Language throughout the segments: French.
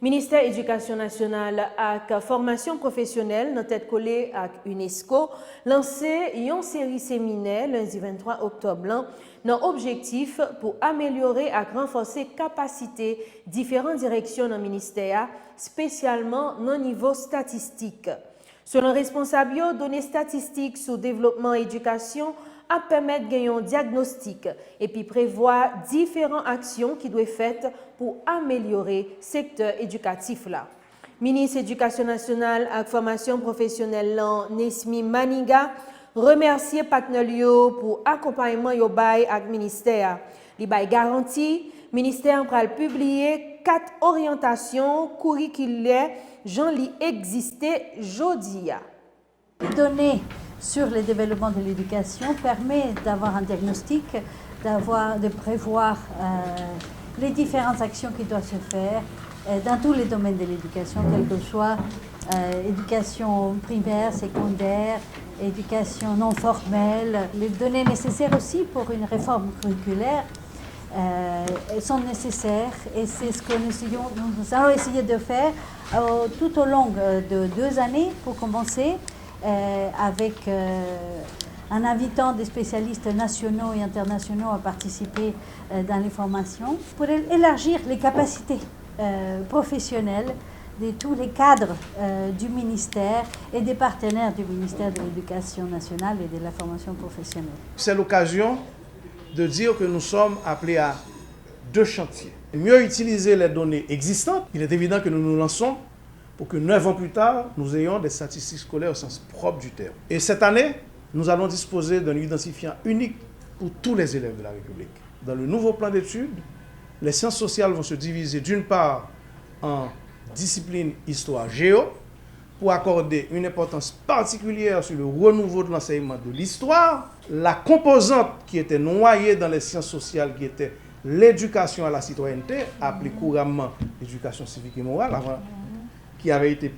Ministère éducation nationale et formation professionnelle, dans tête collée avec UNESCO, lancé une série séminaire lundi 23 octobre dans objectif pour améliorer et renforcer capacité différentes directions dans le ministère, spécialement dans le niveau statistique. Selon responsable, données statistiques sur développement et éducation à permettre de gagner un diagnostic et puis prévoir différentes actions qui doivent être faites pour améliorer le secteur éducatif là. Ministre Éducation nationale et formation professionnelle Nesmi Maniga remercie partenaires pour l'accompagnement yo bay avec ministère. Li bay garantie, ministère va publier 4 orientations curriculaires j'en li existé jodia. Données sur le développement de l'éducation permet d'avoir un diagnostic, de prévoir les différentes actions qui doivent se faire dans tous les domaines de l'éducation, quel que soit éducation primaire, secondaire, éducation non formelle. Les données nécessaires aussi pour une réforme curriculaire sont nécessaires et c'est ce que nous allons essayer de faire tout au long de 2 années pour commencer. Avec en invitant des spécialistes nationaux et internationaux à participer dans les formations, pour élargir les capacités professionnelles de tous les cadres du ministère et des partenaires du ministère de l'Éducation nationale et de la formation professionnelle. C'est l'occasion de dire que nous sommes appelés à 2 chantiers. Mieux utiliser les données existantes. Il est évident que nous nous lançons pour que 9 ans plus tard, nous ayons des statistiques scolaires au sens propre du terme. Et cette année, nous allons disposer d'un identifiant unique pour tous les élèves de la République. Dans le nouveau plan d'études, les sciences sociales vont se diviser d'une part en discipline histoire-géo, pour accorder une importance particulière sur le renouveau de l'enseignement de l'histoire, la composante qui était noyée dans les sciences sociales, qui était l'éducation à la citoyenneté, appelée couramment l'éducation civique et morale, qui avait été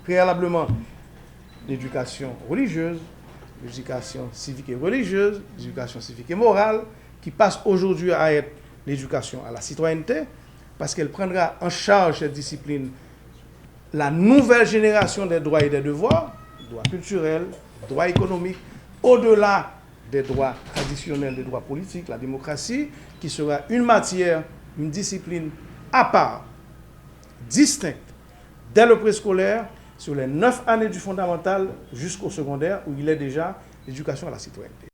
préalablement l'éducation religieuse, l'éducation civique et religieuse, l'éducation civique et morale, qui passe aujourd'hui à être l'éducation à la citoyenneté, parce qu'elle prendra en charge cette discipline la nouvelle génération des droits et des devoirs, droits culturels, droits économiques, au-delà des droits traditionnels, des droits politiques, la démocratie, qui sera une matière, une discipline à part, distincte, dès le préscolaire, sur les 9 années du fondamental jusqu'au secondaire, où il est déjà l'éducation à la citoyenneté.